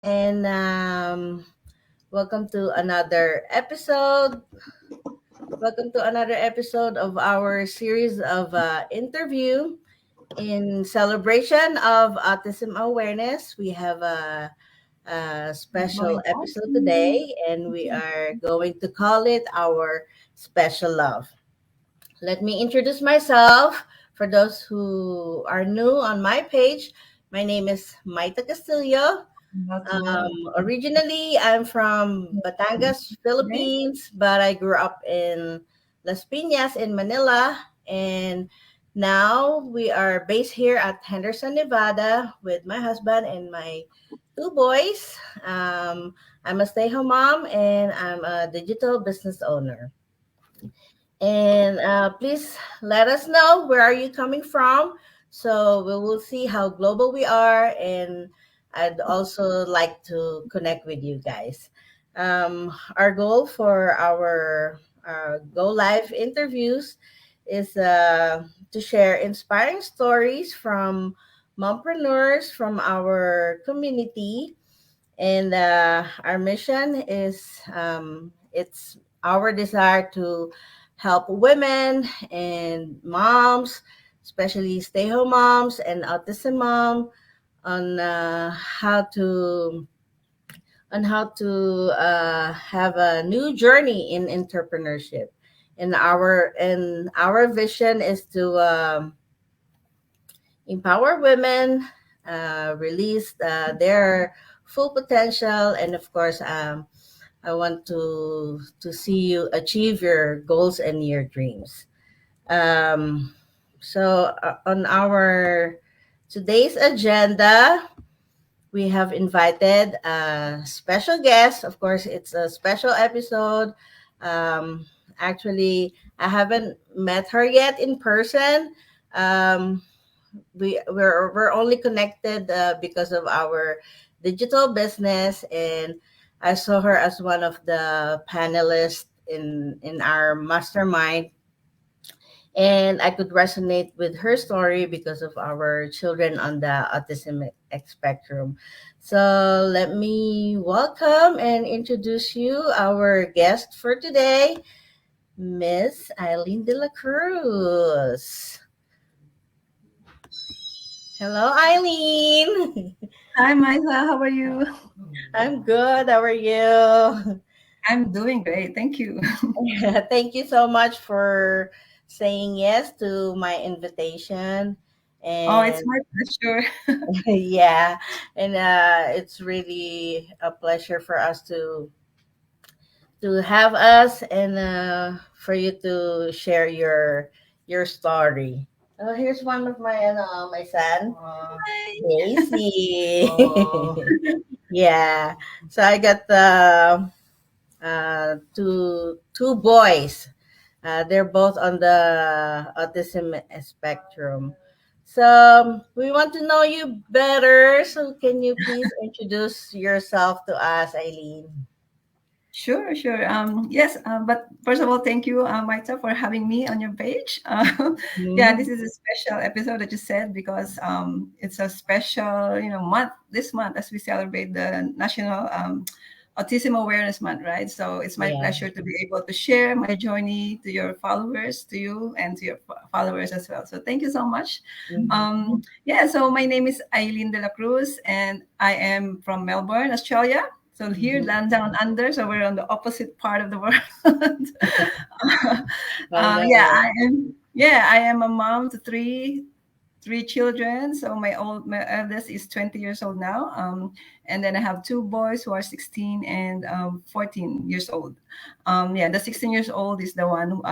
and welcome to another episode. Welcome to another episode of our series of interview in celebration of autism awareness. We have a special episode today, and we are going to call it our special love. Let me introduce myself for those who are new on my page. My name is Maita Castillo. Originally, I'm from Batangas, Philippines, but I grew up in Las Piñas in Manila. And now we are based here at Henderson, Nevada with my husband and my two boys. I'm a stay home mom and I'm a digital business owner. And please let us know where are you coming from, so we will see how global we are. And I'd also like to connect with you guys. Our goal for our Go Live interviews is to share inspiring stories from mompreneurs from our community. And our mission is it's our desire to help women and moms, especially stay-home moms and autism mom, on how to have a new journey in entrepreneurship. And our vision is to empower women, release their full potential, and of course, I want to see you achieve your goals and your dreams. Um, so on our today's agenda, we have invited a special guest. Of course, it's a special episode. Um, Actually, I haven't met her yet in person. Um, we're only connected because of our digital business, and I saw her as one of the panelists in our mastermind, and I could resonate with her story because of our children on the autism spectrum. So let me welcome and introduce you our guest for today, Miss Eileen de la Cruz. Hello, Eileen. Hi, Maisa. How are you? I'm good. How are you? I'm doing great. Thank you. Thank you so much for saying yes to my invitation. Oh, it's And my pleasure. yeah, and it's really a pleasure for us to have us, and for you to share your story. Oh, here's one of my son, Hi. Daisy. Yeah. So I got two boys. They're both on the autism spectrum. So we want to know you better. So can you please introduce yourself to us, Eileen? Sure, sure. Yes, but first of all, thank you, Maita, for having me on your page. Yeah, this Mhm. is a special episode that you said because it's a special, month this month as we celebrate the National Autism Awareness Month, right? So it's my Yeah. pleasure to be able to share my journey to your followers, to you, and to your followers as well. So thank you so much. Mhm. Yeah, so my name is Aileen de la Cruz, and I am from Melbourne, Australia. So here, Mhm. land down under. So we're on the opposite part of the world. I Yeah, know. I am. Yeah, I am a mom to three children. So my eldest is 20 years old now. And then I have two boys who are 16 and 14 years old. Yeah, the 16 years old is the one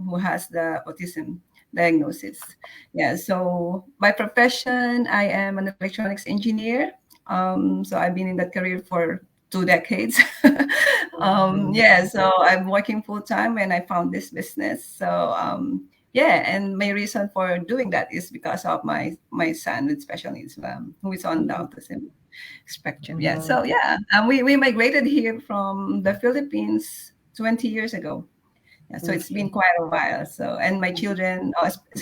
who has the autism diagnosis. Yeah, so by profession, I am an electronics engineer. So I've been in that career for 2 decades. Mhm. Yeah, so I'm working full time and I found this business. So yeah, and my reason for doing that is because of my son with special needs, who is on the Mhm. autism spectrum. Yeah, Mhm. so yeah, we migrated here from the Philippines 20 years ago. Yeah, so it's Okay. been quite a while. So and my children,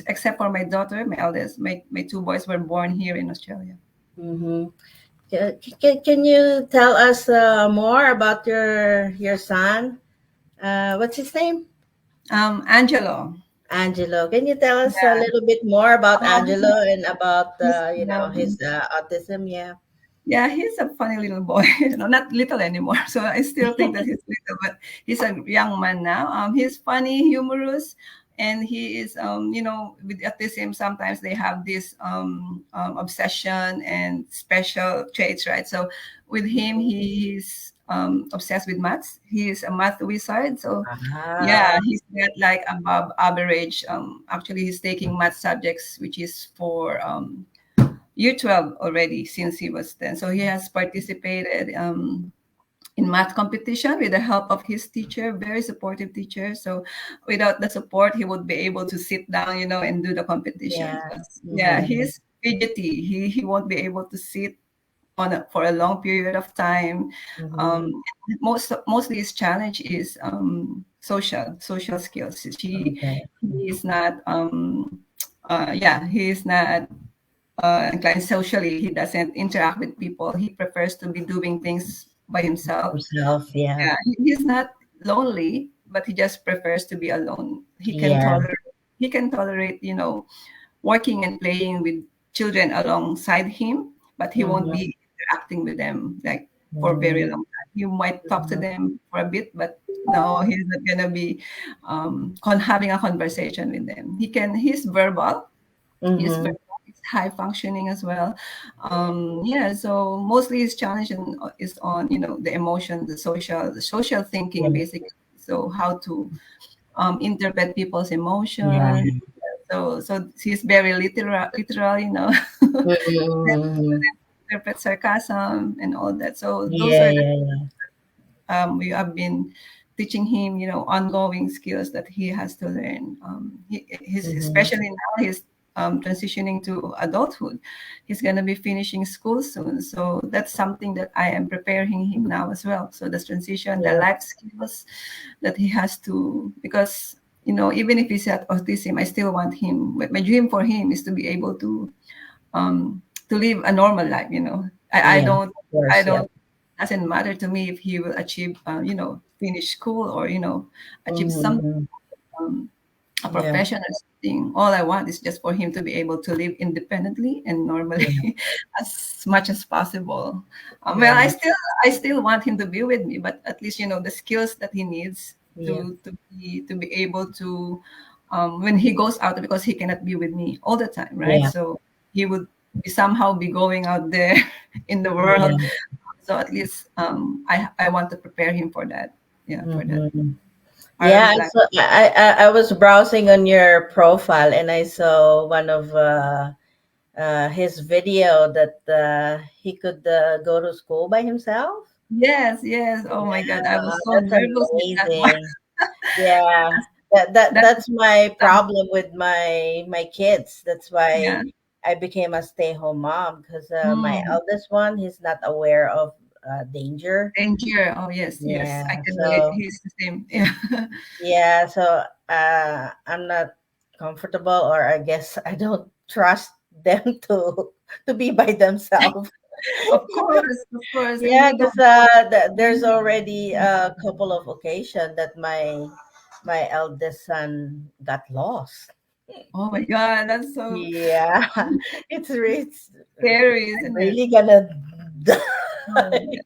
except for my daughter, my eldest, my two boys were born here in Australia. Mm-hmm. Can you tell us more about your son? What's his name? Angelo. Angelo. Can you tell us a Yeah. little bit more about Oh, Angelo and about he's, his autism? Yeah. yeah, he's a funny little boy. No, not little anymore. So I still think that he's little, but he's a young man now. He's funny, humorous, and he is, with autism, sometimes they have this obsession and special traits, right? So with him, he's obsessed with maths. He is a math wizard. So yeah, Ah, he's not like above average. Actually, he's taking math subjects, which is for year 12 already since he was 10. So he has participated in math competition with the help of his teacher, very supportive teacher. So without the support, he would be able to sit down, and do the competition. yeah. Because, yeah, Mm-hmm. he's fidgety. He won't be able to sit for a long period of time. Mm-hmm. Um, mostly his challenge is social skills. Okay. He is not yeah, he is not inclined socially. He doesn't interact with people. He prefers to be doing things by himself. Himself. Yeah. Yeah, he's not lonely, but he just prefers to be alone. Yeah. He can tolerate, working and playing with children alongside him, but he won't Mm-hmm. be interacting with them like for a very Mm-hmm. long time. You might talk to them for a bit, but no, he's not gonna be having a conversation with them. He's verbal, he's Mm-hmm. very he's high functioning as well. Yeah, so mostly his challenge is on the emotion, the social thinking Yeah. basically. So how to interpret people's Yeah. emotion. So he's very literal, Mm-hmm. interpret sarcasm and all that. So those Yeah. are the Yeah. Yeah. we have been teaching him, ongoing skills that he has to learn. He's Mm-hmm. especially now he's transitioning to adulthood. He's going to be finishing school soon, so that's something that I am preparing him now as well. So the transition, the Yeah. life skills that he has to, because even if he's at autism, I still want him. But my dream for him is to be able to live a normal life. I Yeah. don't Of I course. Yeah. don't doesn't matter to me if he will achieve finish school or achieve some Mm-hmm. um, a Yeah. professional thing. All I want is just for him to be able to live independently and normally Yeah. as much as possible. Well, Yeah. I still want him to be with me, but at least the skills that he needs Yeah. to be able to when he goes out, because he cannot be with me all the time, right? Yeah. So he would somehow be going out there in the world. Yeah. So at least I want to prepare him for that. Yeah, for that. Mm-hmm. Our Yeah, I plan. saw, I was browsing on your profile and I saw one of his video that he could go to school by himself. Yes, yes. Oh my God, I Yeah, was so that's nervous with that one. amazing. Yeah, that's That's my um, problem with my kids. That's why yeah. I became a stay-home mom because my Mm, eldest one, he's not aware of danger. danger. Oh yes, yes. I Yeah, can relate. so He's the same. Yeah. I'm not comfortable, or I guess I don't trust them to be by themselves. Of course, and Yeah, you because don't. there's already a couple of occasions that my eldest son got lost. Oh my God, that's so Yeah, it's scary, I'm isn't it? really gonna Oh die.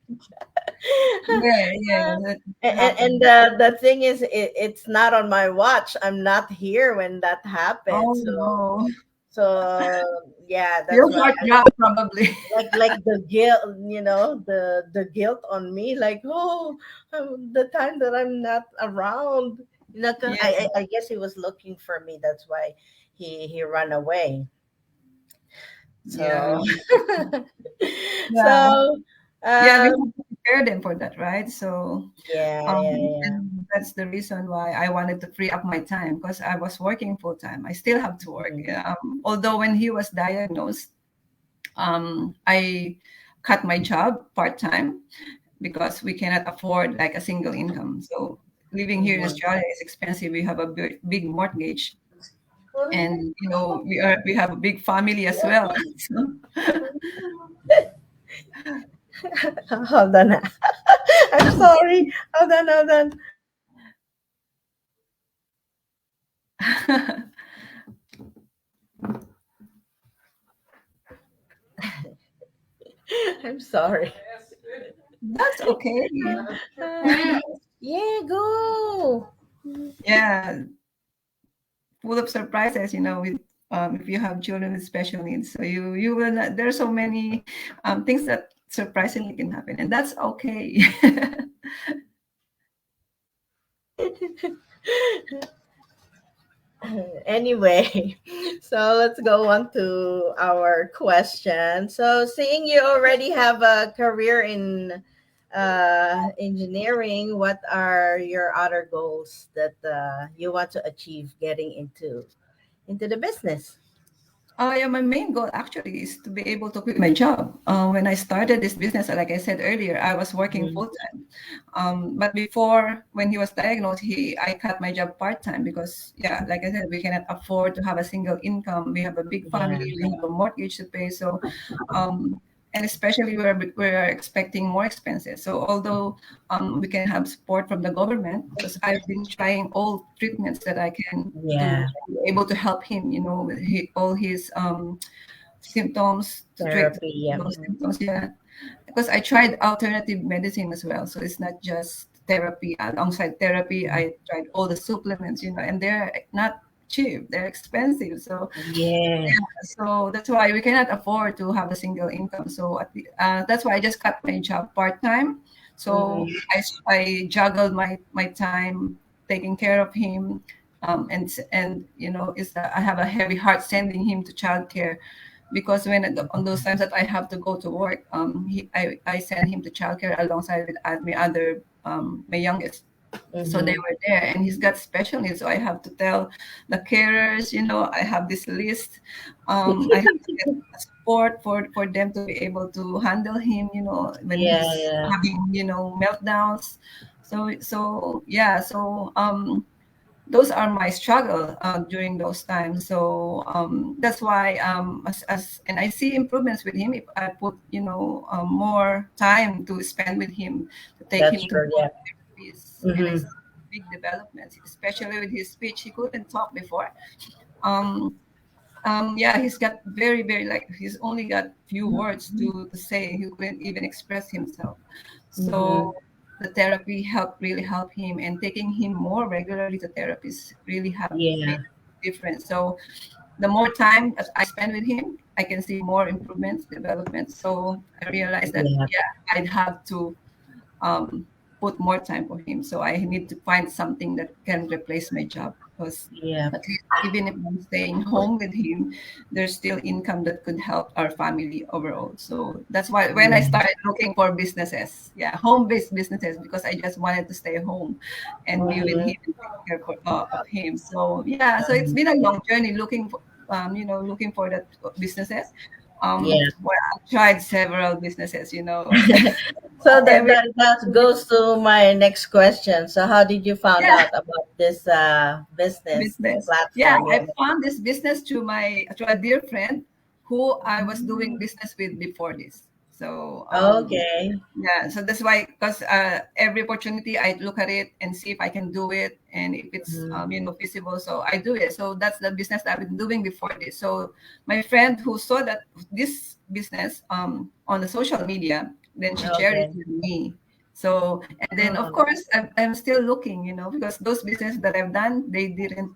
yeah, yeah, yeah. That And happened. the thing is, it's not on my watch. I'm not here when that happened. Oh So no, yeah, your that's why heart dropped probably. like the guilt, the guilt on me, like, oh, the time that I'm not around, 'cause Yeah, I guess he was looking for me. That's why he ran away. So yeah, yeah. so Yeah, we have um to prepare them for that, right? So, yeah, yeah, yeah. and that's the reason why I wanted to free up my time, because I was working full time. I still have to work. Mhm. Although when he was diagnosed, I cut my job part time because we cannot afford like a single income. So living here in Mhm. Australia is expensive. We have a big mortgage, and we have a big family as well. So, Hold on. I'm sorry. Hold on, hold on. I'm sorry. That's okay. Uh, yeah, go. Yeah, full of surprises, with if you have children with special needs. So you will not, there are so many things that surprisingly can happen, and that's okay. Anyway, so let's go on to our question. So, seeing you already have a career in engineering, what are your other goals that you want to achieve getting into the business? Yeah, my main goal actually is to be able to quit my job. When I started this business, like I said earlier, I was working Mhm. full time. But before, when he was diagnosed, I cut my job part time because, yeah, like I said, we cannot afford to have a single income. We have a big family, Yeah, we have a mortgage to pay. So, um, and especially we're expecting more expenses. So although we can have support from the government, because I've been trying all treatments that I can do, yeah, to be able to help him, with all his symptoms, to treat therapy. Yeah. those symptoms. Yeah, because I tried alternative medicine as well. So it's not just therapy. Alongside therapy, I tried all the supplements, and they're not cheap. They're expensive. So Yeah. so that's why we cannot afford to have a single income. So that's why I just cut my job part time. So Mm-hmm. I juggled my time taking care of him, and I have a heavy heart sending him to childcare, because on those times that I have to go to work, I send him to childcare alongside with my other my youngest. So they Mm-hmm. were there, and he's got special needs, so I have to tell the carers, I have this list. I have to get support for them to be able to handle him, when Yeah, he's yeah. having, meltdowns. So yeah, so those are my struggle during those times. So that's why, and I see improvements with him if I put, more time to spend with him, to take That's him to true. more Yeah. therapies, and I Mm-hmm. see big developments, especially with his speech. He couldn't talk before. um, yeah, he's got very, very, like, he's only got few words to say. He couldn't even express himself. So Mm-hmm. the therapy really helped him, and taking him more regularly to therapies really have Yeah. made a difference. So the more time as I spend with him, I can see more improvements, development. So I realized that, Yeah. yeah, I'd have to um, put more time for him. So I need to find something that can replace my job, because Yeah. at least even if I'm staying home with him, there's still income that could help our family overall. So that's why when I Yeah. started looking for businesses, yeah, home-based businesses, because I just wanted to stay home and be with Mm-hmm. him and take care of him. So yeah, so it's been a long journey looking for, looking for that businesses. Yeah. Well, I've tried several businesses, So that, every that that goes to my next question. So how did you found yeah, out about this business business. Yeah, platform? I Yeah. found this business through a dear friend who I was doing business with before this. So Okay. yeah, so that's why, because every opportunity I look at it and see if I can do it, and if it's Mhm. feasible, so I do it. So that's the business that I've been doing before this. So my friend who saw that this business on the social media, then she shared it Okay. with me. So, and then of Oh, course I'm still looking, because those businesses that I've done, they didn't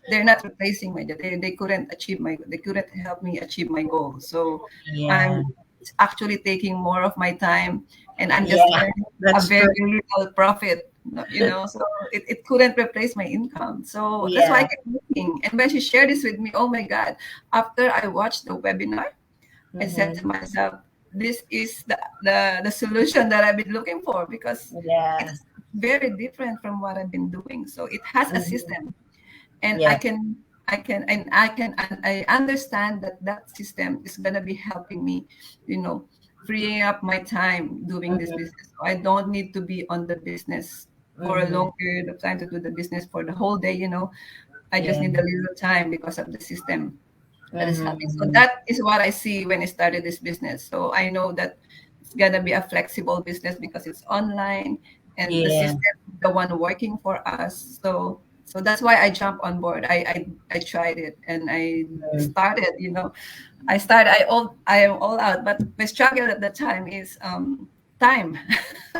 they're not replacing my job. They couldn't they couldn't help me achieve my goal. So yeah. I'm it's actually taking more of my time, and I'm just Yeah. earning a That's very true. little profit, so it couldn't replace my income. So that's why I Yeah. kept looking. And when she shared this with me, oh my God, after I watched the webinar, I said to Mm-hmm. myself, this is the solution that I've been looking for, because Yeah. it's very different from what I've been doing. So it has a Mm-hmm. system, and Yeah. I understand that that system is going to be helping me, you know freeing up my time doing this Mm-hmm. business. So I don't need to be on the business for a Mm-hmm. long period of time to do the business for the whole day. I just Yeah. need a little time because of the system. that is happening. So Mm-hmm. that is what I see when I started this business. So I know that it's gonna be a flexible business because it's online and the Yeah. system is the one working for us. So that's why I jumped on board. I tried it and I Mm. started, I am all out. But my struggle at the time is time.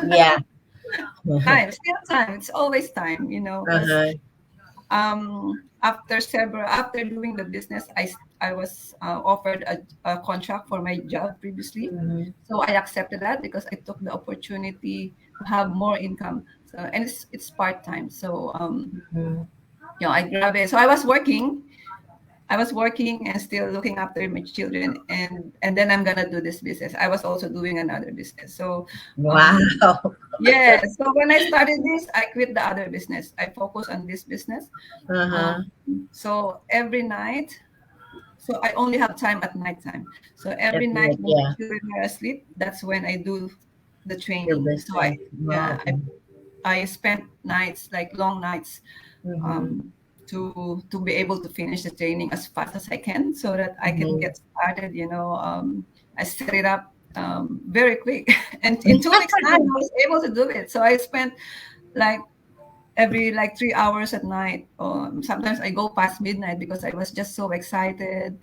Yeah. Time, still time. It's always time, because Uh-huh. after doing the business, I was offered a contract for my job previously, Mm-hmm. so I accepted that because I took the opportunity to have more income. So, and it's part time, so Mm-hmm. I grab it. So I was working and still looking after my children, and then I'm gonna do this business. I was also doing another business, so Wow. um yeah. So when I started this, I quit the other business. I focus on this business. Um, Uh-huh. so every night, so I only have time at nighttime. So every Every night night, when yeah. the children are asleep, that's when I do the Your training. So business. Oh, yeah, okay. I spent nights, like long nights, Mm-hmm. um, to be able to finish the training as fast as I can, so that I can Mm-hmm. get started. I set it up very quick, and in 2 weeks' time, I was able to do it. So I spent like every like 3 hours at night. Sometimes I go past midnight because I was just so excited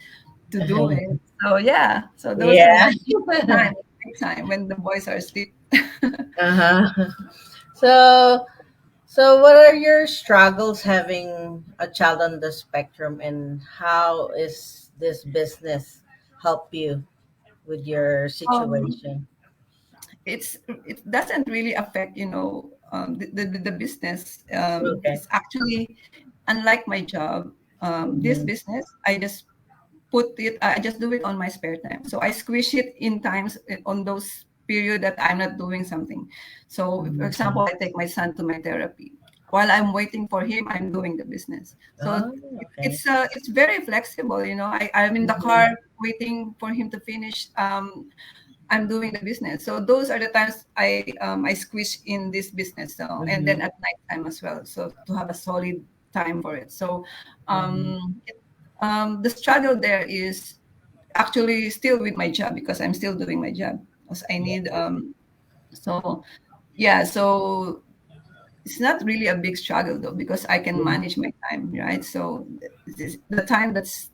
to do it. So yeah, so those are Yeah. my time, time when the boys are asleep. Uh-huh. So, so what are your struggles having a child on the spectrum, and how is this business help you with your um, situation? it doesn't really affect the business. Okay. It's actually unlike my job. This Mm-hmm. business, I just do it on my spare time. So I squish it in times on those period that I'm not doing something. So for Mm-hmm. example, I take my son to my therapy. While I'm waiting for him, I'm doing the business. So Oh, okay. it's very flexible. I'm in the car Mm-hmm. waiting for him to finish. I'm doing the business. So those are the times I squish in this business. So and then Mm-hmm. at night time as well. So to have a solid time for it. So Mm-hmm. the struggle there is actually still with my job because I'm still doing my job because I Yeah. need so yeah. So it's not really a big struggle though because I can Mm-hmm. manage my time, right? So the time that's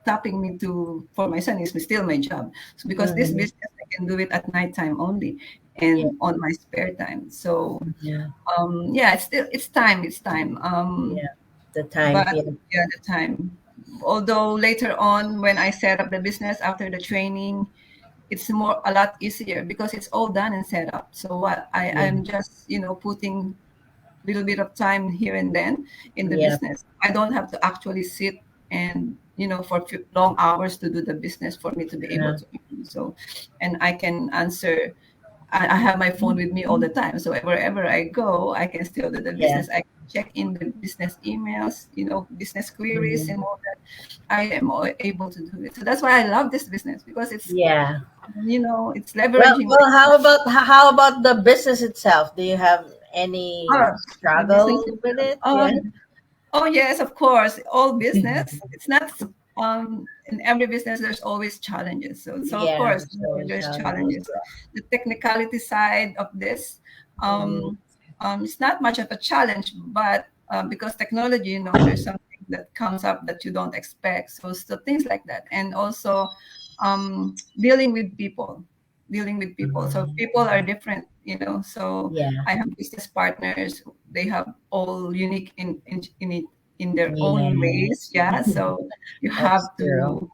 stopping me to for my son is still my job. So because this Mm-hmm. business I can do it at nighttime only Yeah. and on my spare time. So Mm-hmm. yeah, it's time, it's time. Yeah. The time. But Yeah. yeah, the time. Although later on when I set up the business after the training, it's a lot easier because it's all done and set up. So what Yeah. I'm just putting little bit of time here and then in the Yeah. business. I don't have to actually sit and for long hours to do the business for me to be able Uh-huh. to earn. So, and I can answer. I have my phone with me all the time, so wherever I go, I can still do the Yeah. business. I can check in the business emails, business queries Mm-hmm. and all that. I am able to do it. So that's why I love this business because Yeah. it's Well, leveraging well, how about the business itself? Do you have any my the business struggle with itself. it? Yeah. Oh yes, of course. All business. It's not in every business there's always challenges. So of Yeah, course there's always there's challenges. challenges. The technicality side of this, Mm-hmm. it's not much of a challenge, but because technology, there's something that comes up that you don't expect. So things like that, and also dealing with people, So people are different, So Yeah, I have business partners. They have all unique in their own yeah, ways. Yeah. So you that's have true. to,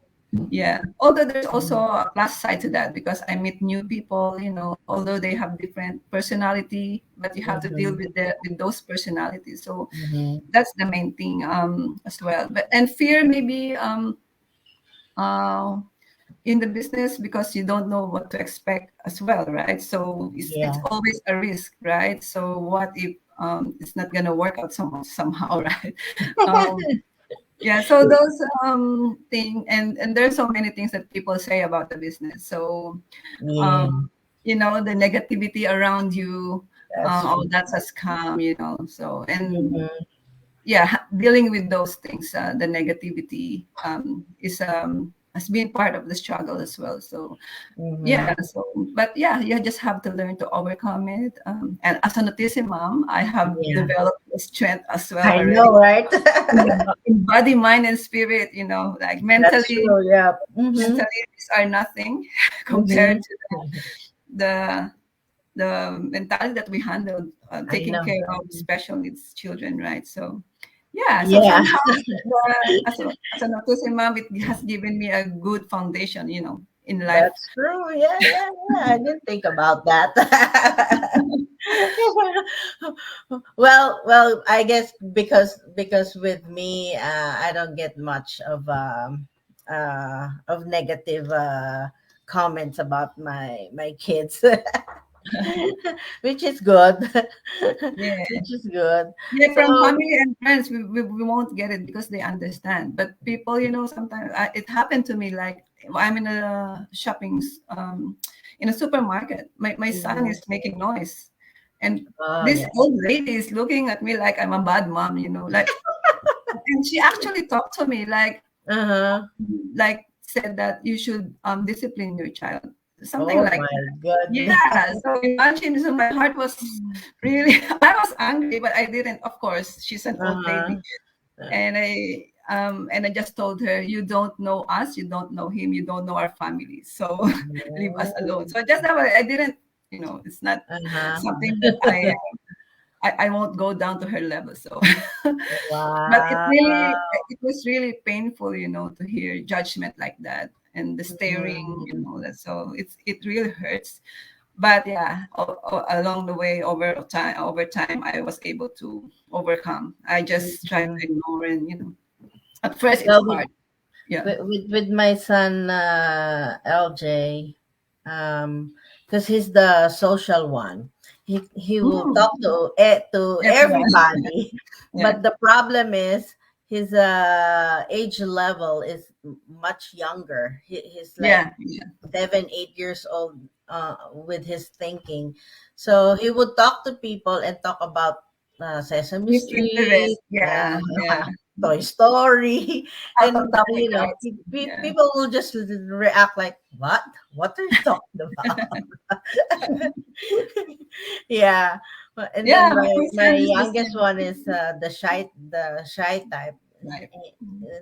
yeah. Although there's also a plus side to that because I meet new people, although they have different personality, but you have to deal Mm-hmm. with those personalities. So Mm-hmm. that's the main thing as well. But and fear maybe uh in the business because you don't know what to expect as well, right? So it's Yeah. always a risk, right? So what if it's not going to work out somehow, right? um, yeah, so those thing and there's so many things that people say about the business. So Yeah, um, the negativity around you, that's oh, true. that's a scam, so and Mm-hmm. yeah, dealing with those things, the negativity is has been part of the struggle as well. So yeah, Mm-hmm. so but yeah, you just have to learn to overcome it. And as an autism mom, I have Yeah, developed the strength as well I already know, right? in body, mind, and spirit. You know, like That's mentally, true. Yeah. Mm-hmm. mentally these are nothing compared Mm-hmm. to the the mentality that we handled I taking know. care of special needs children, right? So yeah, so Yeah, somehow as an autism mom, it has given me a good foundation, you know, in life. that's true. Yeah, yeah, yeah. I didn't think about that. Well, I guess because with me, I don't get much of negative comments about my kids, which is good, Yeah. which is good. Yeah, So, from family and friends, we won't get it because they understand. But people, you know, sometimes it happened to me. Like I'm in a in a supermarket. My son mhm. is making noise, and Oh this yeah, old lady is looking at me like I'm a bad mom. You know, like, and she actually talked to me uh-huh. said that you should discipline your child, something Oh like my that. goodness. Yeah, so imagine, so my heart was really, I was angry, but I didn't. Of course, she's an old lady, Uh-huh. and I just told her, you don't know us, you don't know him, you don't know our family, so leave us alone. Oh, So just that way, I didn't, you know, it's not uh-huh. something that I won't go down to her level. So but Wow. it was really painful, you know, to hear judgment like that and the staring, you Mhm. know, that so it really hurts. But yeah, along the way, over time, I was able to overcome. I just tried to Mhm. ignore, and you know, at first it's Well, hard. Yeah. with my son LJ, because he's the social one. He will Mm, talk to everyone. everybody, Yeah. but the problem is his age level is much younger. He's like Yeah. Yeah. 7, 8 years old with his thinking. So he would talk to people and talk about Sesame His Street, interest. Yeah. Yeah. Toy Story, Out of and topic, right? Yeah. people will just react like, "What? What are you talking about?" Yeah. And then Yeah. My my son is the youngest same. one is the shy type. Right.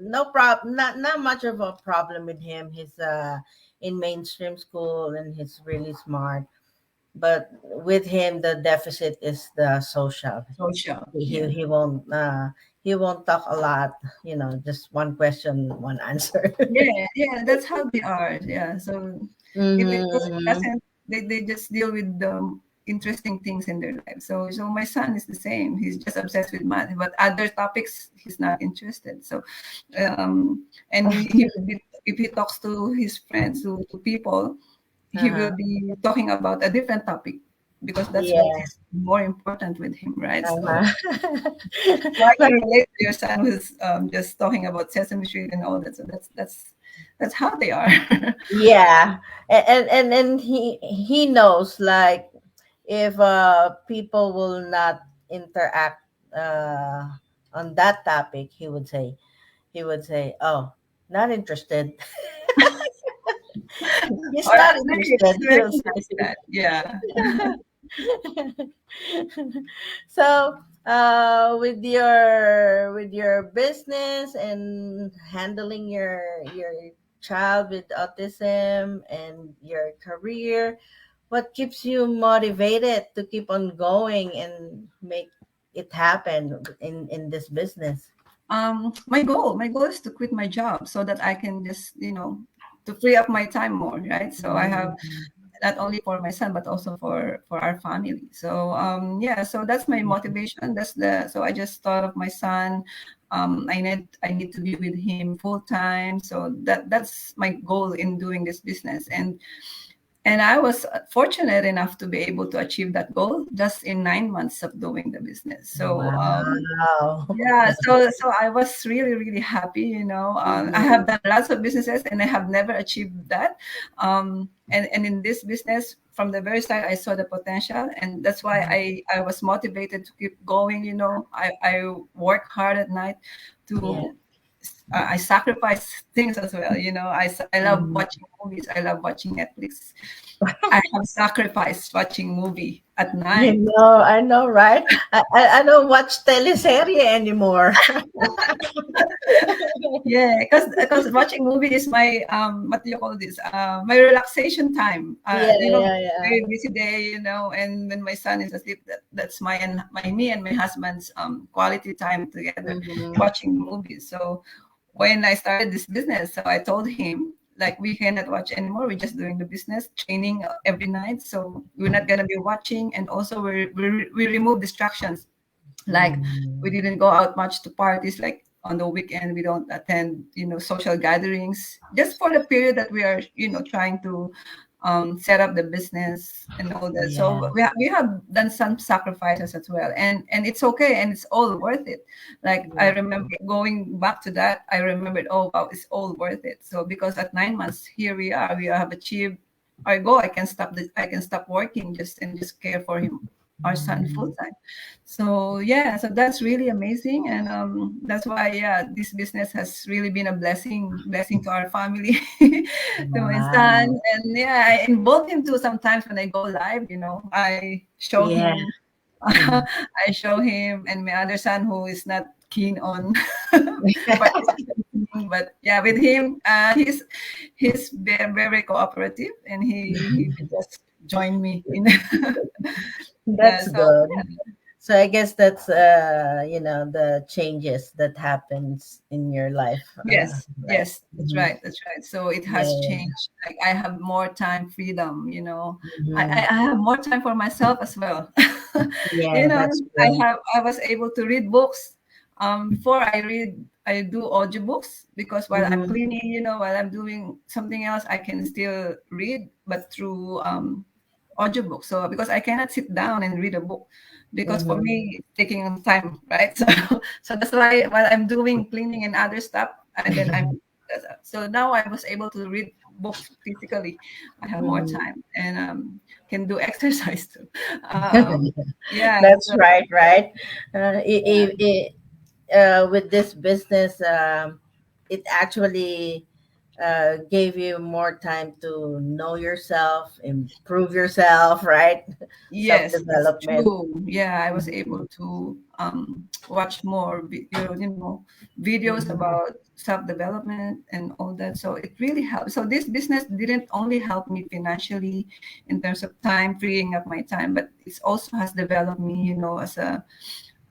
No problem, not much of a problem with him. He's in mainstream school and he's really smart. But with him, the deficit is the social. Social. He he, Yeah. he won't uh, he won't talk a lot. Just one question, one answer. Yeah, yeah, that's how they are. Yeah, so if it was Mm-hmm. doesn't, they just deal with the interesting things in their life. So my son is the same. He's just obsessed with math, but other topics he's not interested. So, and if he talks to his friends, to people, he will Uh-huh. be talking about a different topic because that's what Yeah. is more important with him, right? So so I Uh-huh. can relate to your son who's just talking about Sesame Street and all that. So that's how they are. Yeah, and he knows, like, if people will not interact uh on that topic, he would say, "Oh, not interested." He's Or not maybe it's interested, very he'll close to say. that. Yeah. So, with your business and handling your child with autism and your career, what keeps you motivated to keep on going and make it happen in this business? My goal is to quit my job so that I can just, to free up my time more, right? So I have Mhm. not only for my son but also for our family. So yeah, so that's my motivation. So I just thought of my son. I need to be with him full time. So that's my goal in doing this business. And And I was fortunate enough to be able to achieve that goal just in 9 months of doing the business. So Wow. yeah, so I was really really happy. I Mhm. have done lots of businesses and I have never achieved that. And in this business, from the very start, I saw the potential, and that's why I was motivated to keep going. I work hard at night Yeah. to. I sacrifice things as well. I love Mhm. watching movies. I love watching Netflix. I have sacrificed watching movie at night. I know, right? I don't watch teleserye anymore. Yeah, because watching movie is my what do you call this? My relaxation time. Yeah, yeah, yeah. Very busy day, and when my son is asleep, that's my me and my husband's quality time together, Mhm. watching movies. So when I started this business, so I told him like we cannot watch anymore. We're just doing the business training every night, so we're not gonna be watching, and also we remove distractions, like we Mhm. didn't go out much to parties, like on the weekend we don't attend social gatherings, just for the period that we are trying to set up the business and all that. Yeah. So we have done some sacrifices as well, and it's okay, and it's all worth it. Like I Yeah. remember going back to that, I remembered, oh wow, it's all worth it. So because at 9 months, here we have achieved our goal. I can stop working just care for him, our son, full Mhm. time. So yeah, so that's really amazing, and that's why, yeah, this business has really been a blessing to our family, to my son. Wow. And yeah, I involve him too sometimes when I go live. I show Yeah. him, Mhm. I show him, and my other son who is not keen on participating, but yeah, with him, he's very, very cooperative, and he will just join me in. Yeah, That's so good. So I guess that's the changes that happens in your life, yes, right? yes, that's Mhm. right, that's right. So it has Yeah. changed. Like I have more time, freedom. Mhm. I have more time for myself as well. Yeah, that's true. I was able to read books. Before I do audiobooks, because while I'm Mhm. cleaning, while I'm doing something else, I can still read, but through audiobook. So because I cannot sit down and read a book, because for Mhm. me it's taking time, right? So that's why while I'm doing cleaning and other stuff, and then so now I was able to read books physically. I have more Mhm. time, and can do exercise too. Um, yeah, That's so right, right? yeah. With this business, it actually gave you more time to know yourself, improve yourself, right? Self Yes, that's development. true. Yeah, I was able to watch more, videos about self-development and all that. So it really helped. So this business didn't only help me financially in terms of time, freeing up my time, but it also has developed me,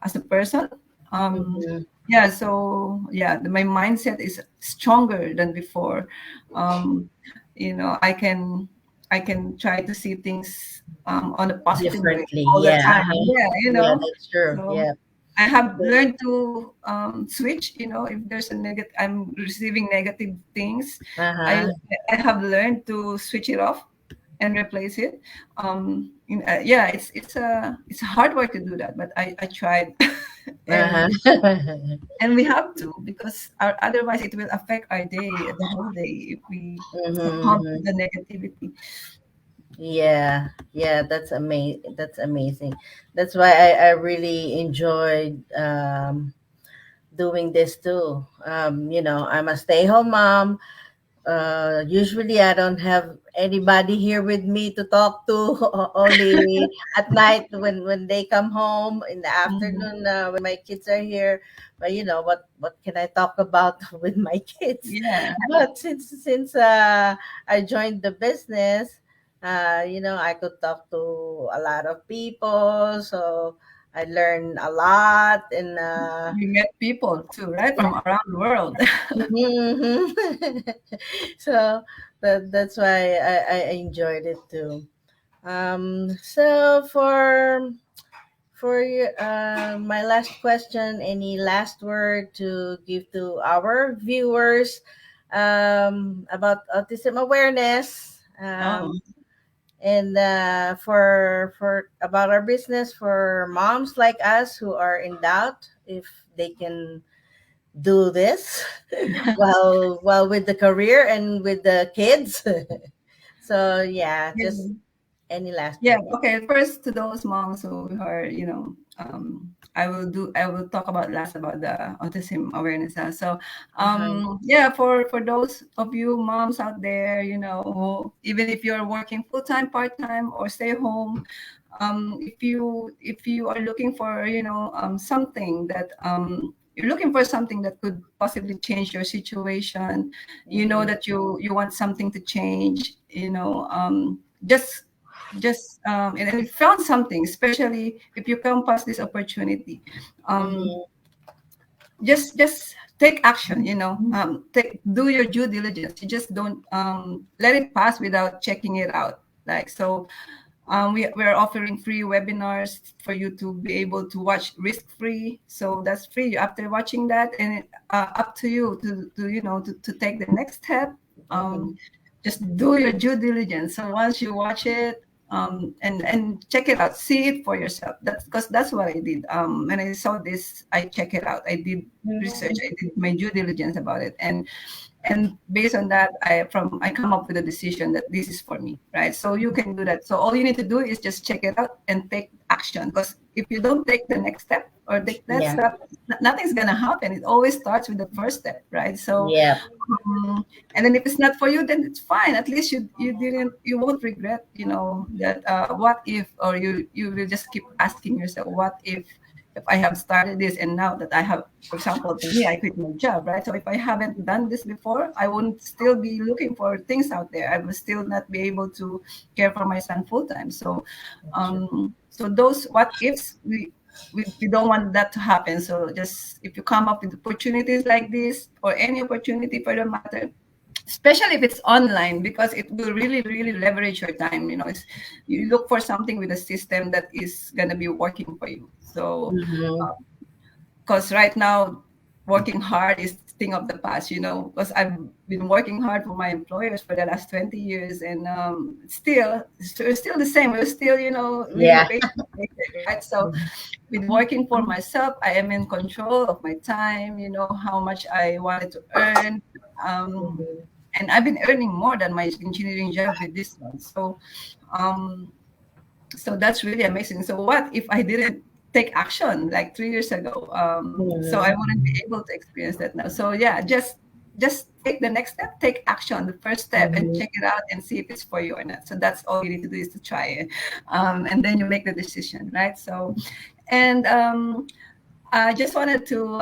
as a person. Um, Mm-hmm. yeah, so yeah, my mindset is stronger than before. Um, I can try to see things on a positive way Differently, all the yeah. time. Uh-huh. Yeah, Yeah, that's true. so Yeah. I have learned to switch. If there's I'm receiving negative things, I Uh-huh. I have learned to switch it off and replace it. Yeah, it's a hard work to do that, but I tried, and Uh-huh. and we have to, because otherwise it will affect our day, the whole day, if we succumb to Mm-hmm. the negativity. Yeah, yeah, that's amazing. That's amazing. That's why I really enjoyed doing this too. I'm a stay-home mom. Usually I don't have anybody here with me to talk to. Only at night when they come home in the Mhm. afternoon, when my kids are here. But what can I talk about with my kids? Yeah. But since I joined the business, I could talk to a lot of people. So I learned a lot, and We met people too, right, from around the world. mhm. So that's why I enjoyed it too. So for my last question, any last word to give to our viewers about autism awareness? Oh. And for about our business, for moms like us who are in doubt if they can do this while with the career and with the kids. So yeah, just any last Yeah, words. okay. First, to those moms who are, I will talk about last about the autism awareness. So, Uh-huh. yeah, for those of you moms out there, even if you're working full time, part time, or stay home, if you are looking for, something that you're looking for something that could possibly change your situation, Mm-hmm. that you want something to change, and if you found something, especially if you come past this opportunity, um, Mm-hmm. just take action. Do your due diligence. You just don't let it pass without checking it out. Like, so we're offering free webinars for you to be able to watch risk free. So that's free after watching that, and up to you to take the next step. um, Mm-hmm. just do your due diligence. So once you watch it, and check it out, see it for yourself. That's because that's what I did. When I saw this, I check it out. I did research. I did my due diligence about it, and based on that, I come up with a decision that this is for me, right? So you can do that. So all you need to do is just check it out and take action, because if you don't take the next step or take that Yeah. step, nothing's gonna happen. It always starts with the first step, right? So Yeah. and then if it's not for you, then it's fine. At least you won't regret, that what if, or you will just keep asking yourself, what if I have started this, and now that I have, for example, for me, I quit my job, right? So if I haven't done this before, I wouldn't still be looking for things out there. I will still not be able to care for my son full time. So That's true. so those what ifs, we don't want that to happen. So just if you come up with opportunities like this, or any opportunity for the matter, especially if it's online, because it will really really leverage your time. You look for something with a system that is going to be working for you. So Mm-hmm. because right now working hard is thing of the past, because I've been working hard for my employers for the last 20 years, and still the same. We're still, living Yeah. paycheck to paycheck, right? So with working for myself, I am in control of my time, how much I wanted to earn. um, Mm-hmm. and I've been earning more than my engineering job with this one. Um, so that's really amazing. So what if I didn't take action like 3 years ago? So I Mm-hmm. wouldn't be able to experience that now. So yeah, just take the next step, take action, the first step, and Mm-hmm. check it out and see if it's for you or not. So that's all you need to do, is to try it, and then you make the decision, right? So, and I just wanted to,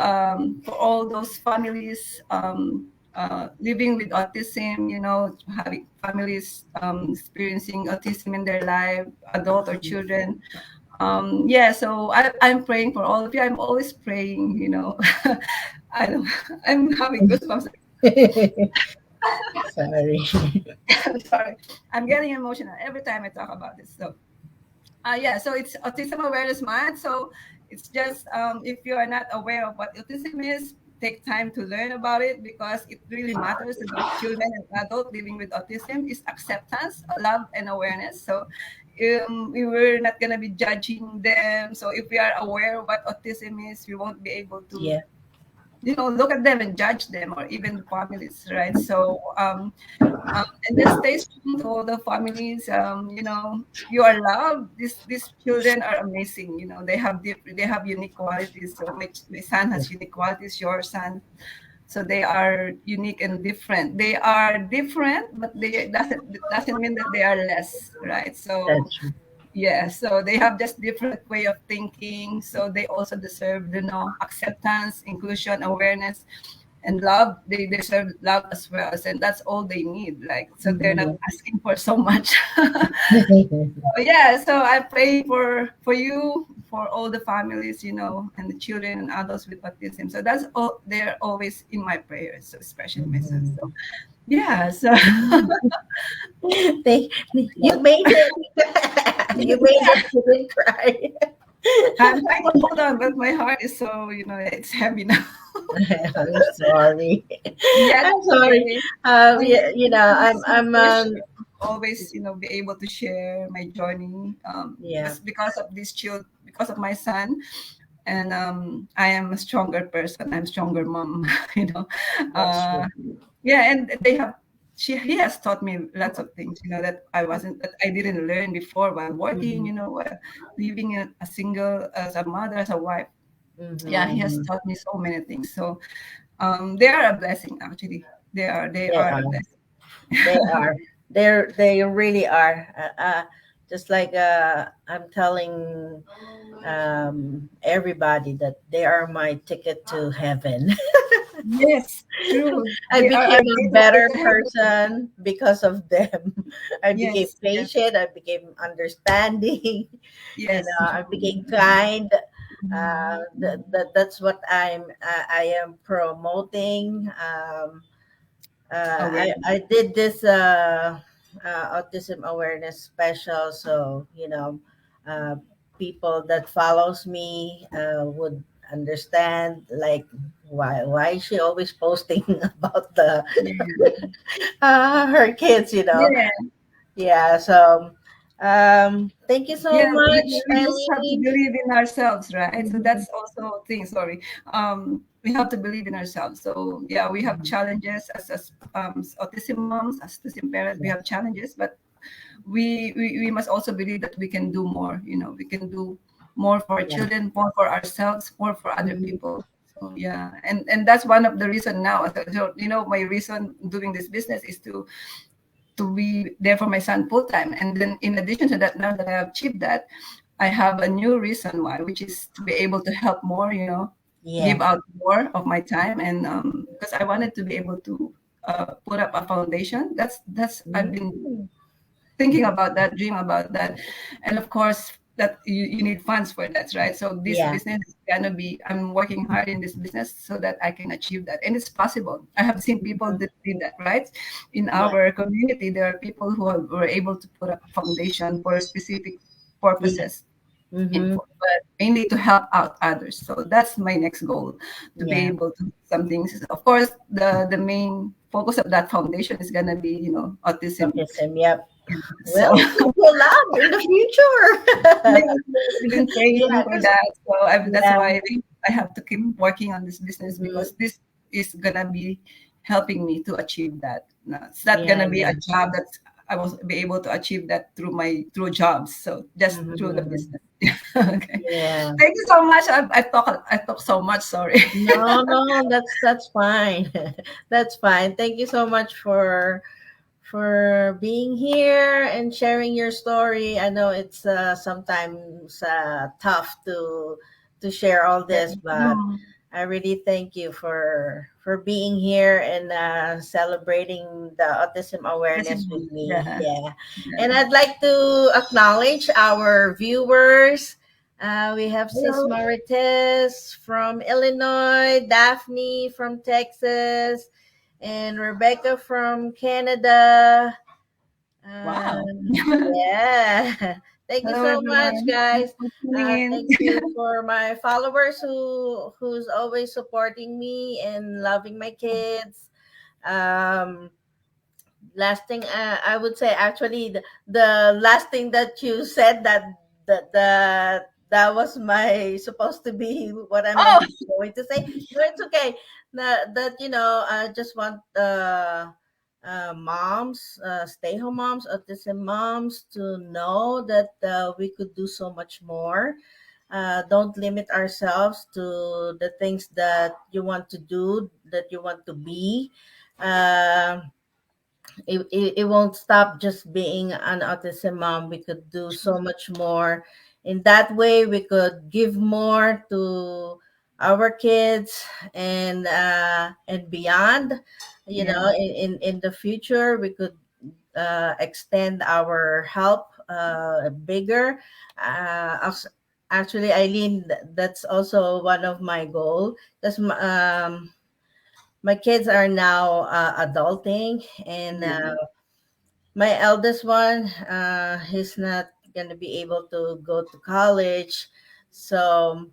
for all those families living with autism, having families experiencing autism in their life, adult or children. Yeah, so I'm praying for all of you. I'm always praying, I don't, I'm having goosebumps. Sorry. I'm sorry. I'm getting emotional every time I talk about this. So yeah, so it's Autism Awareness Month. So it's just, if you are not aware of what autism is, take time to learn about it, because it really matters to those children and adults living with autism, is acceptance, love, and awareness. So we were not going to be judging them. So if we are aware of what autism is, we won't be able to, Yeah. look at them and judge them, or even the families, right? So and just stay strong to all the families. You are loved. These children are amazing. They have unique qualities. So my son has unique qualities. Your son, so they are unique and different. They are different, but they doesn't mean that they are less, right? So That's true. yeah, so they have just different way of thinking. So they also deserve, acceptance, inclusion, awareness, and love. They deserve love as well, and that's all they need. Like, so they're not Mm-hmm. asking for so much. Yeah, so I pray for you, for all the families, and the children and adults with autism. So that's all. They're always in my prayers, so especially my son. So Mhm. yeah, so You made it. You made it. You didn't cry. I'm trying to hold on, but my heart is so, it's heavy now. I'm sorry. Yeah, I'm that's sorry. okay. Yeah, It's I'm pressure. always, be able to share my journey. Yeah, Because of this child, because of my son, and I am a stronger person. I'm stronger mom. you know, that's true. uh, yeah, and they have. He has taught me lots of things. That I didn't learn before while working. Mm-hmm. While living a single as a mother, as a wife. Yeah, he has Mm-hmm. taught me so many things. So they are a blessing, actually. They They are are. a blessing. They are. They really are. Just like I'm telling everybody that they are my ticket to heaven. Yes, true. I They are our became a gateway better to heaven. person because of them. I became Yes, yes, patient. I became understanding. yes, I became true. kind. Mhm. That's what I am promoting. I Awareness. did this autism awareness special, so uh, people that follows me would understand, like, why is she always posting about the Yeah, her kids, yeah, yeah. So thank you so yeah. We, much, we just have to Eileen. believe in ourselves, right? So Mhm. that's also a thing. Sorry. We have to believe in ourselves. So yeah, we have Mhm. challenges as autism moms, as autism parents. We Yeah, have challenges, but we must also believe that we can do more. We can do more for our yeah. children, more for ourselves, more for other Mhm. people. So yeah, and that's one of the reason now. So, my reason doing this business is to be there for my son full time. And then in addition to that, now that I have achieved that, I have a new reason why, which is to be able to help more, Yeah. give out more of my time. And because I wanted to be able to put up a foundation. That's I've been Mhm. thinking about that, dream about that. And of course, that you need funds for that, right? So this Yeah. business is gonna be, I'm working hard in this business so that I can achieve that. And it's possible. I have seen people Mhm. that did that, right? In Yeah. our community, there are people who were able to put up a foundation for specific Yeah. purposes, Mm-hmm. but mainly to help out others. So that's my next goal, to be Yeah. able to do some things. Of course, the main focus of that foundation is gonna be, autism. Autism. Yep. So Well, good luck in the yes, future. yes, we've been praying Yeah, for 'cause that. So that's yeah. why I have to keep working on this business, Mhm. because this is gonna be helping me to achieve that. No, it's not Yeah, gonna be yeah. a job that I will be able to achieve that through jobs. So just through the Mhm. business. Okay. Yeah. Thank you so much. I talk so much. Sorry. No, no, that's fine. That's fine. Thank you so much for being here and sharing your story. I know it's sometimes tough to share all this, but Mm, I really thank you for being here and celebrating the autism that's it. awareness with me. Yeah. Yeah, and Yeah. I'd like to acknowledge our viewers. We have Sis Hello. Marites from Illinois, Daphne from Texas, and Rebecca from Canada. Wow. Yeah. Thank you Hello, so much, everyone. Thanks guys. for tuning in. Thank you for my followers who's always supporting me and loving my kids. Um, Last thing I would say, actually, the last thing that you said, that was my supposed to be what I'm Oh, going to say. No, it's okay. That I just want moms, stay home moms, autism moms to know that we could do so much more. Don't limit ourselves to the things that you want to do, that you want to be. Um it won't stop just being an autism mom. We could do so much more. In that way, we could give more to our kids and beyond. yeah. In the future, we could extend our help bigger. Actually, Eileen, that's also one of my goal, because my kids are now adulting, and Yeah. my eldest one, he's not gonna be able to go to college, so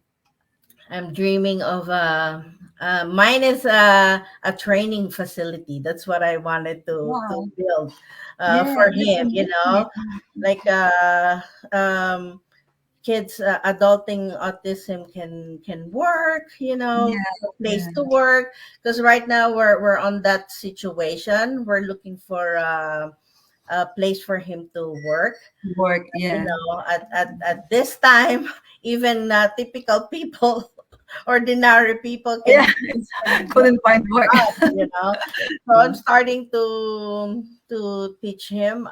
I'm dreaming of mine is a training facility. That's what I wanted to Wow. build Yeah, for that's him. You amazing. know, like um, kids adulting autism can work. You know, Yeah, a place yeah. to work, because right now we're on that situation. We're looking for a place for him to work. Work, You yeah. know, at this time, even typical people, ordinary people Yeah, can get couldn't find work. jobs, you know. So I'm Yeah. starting to teach him,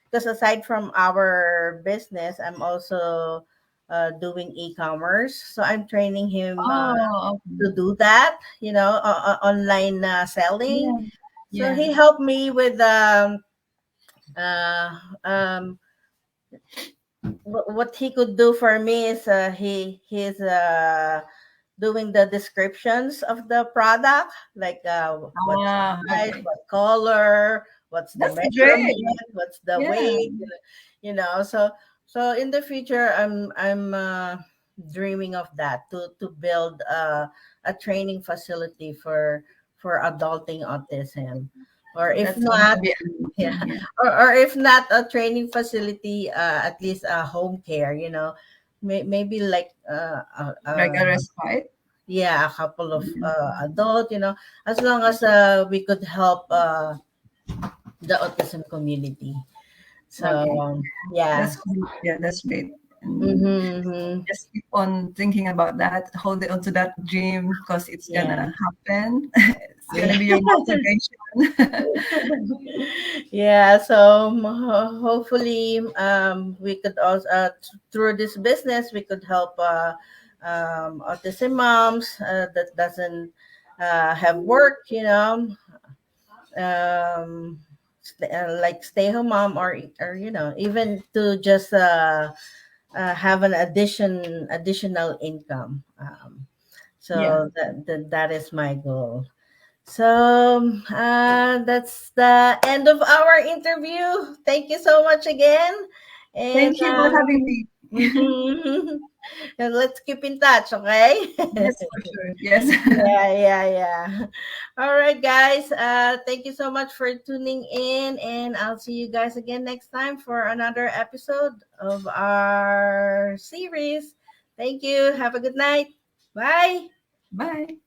because aside from our business, I'm also doing e-commerce. So I'm training him Oh, to okay. do that, you know, online selling. Yeah, So yeah. he helped me with uh, um, what he could do for me is he's doing the descriptions of the product, like what Ah, size, okay. what color, what's the That's great. measurement, what's the Yeah, weight, you know. So in the future, I'm dreaming of that, to build a training facility for adulting autism, or if that's going to not, be yeah, amazing. Yeah, or if not a training facility, at least a home care, you know, maybe like like a respite. yeah, a couple of Yeah. adult, you know, as long as we could help the autism community. Okay, So yeah. that's great. Yeah, that's great. And Mm-hmm. just keep on thinking about that, hold on to that dream because it's Yeah. gonna happen. It's Yeah. gonna be your motivation. Yeah, so hopefully we could also through this business we could help autism moms that doesn't have work, you know, like stay home mom, or you know, even to just have an additional income. Yeah. So that is my goal. So that's the end of our interview. Thank you so much again. And Thank you for having me. mhm. And let's keep in touch, okay? Yes, for sure. Yes. Yeah. All right, guys. Thank you so much for tuning in, and I'll see you guys again next time for another episode of our series. Thank you. Have a good night. Bye. Bye.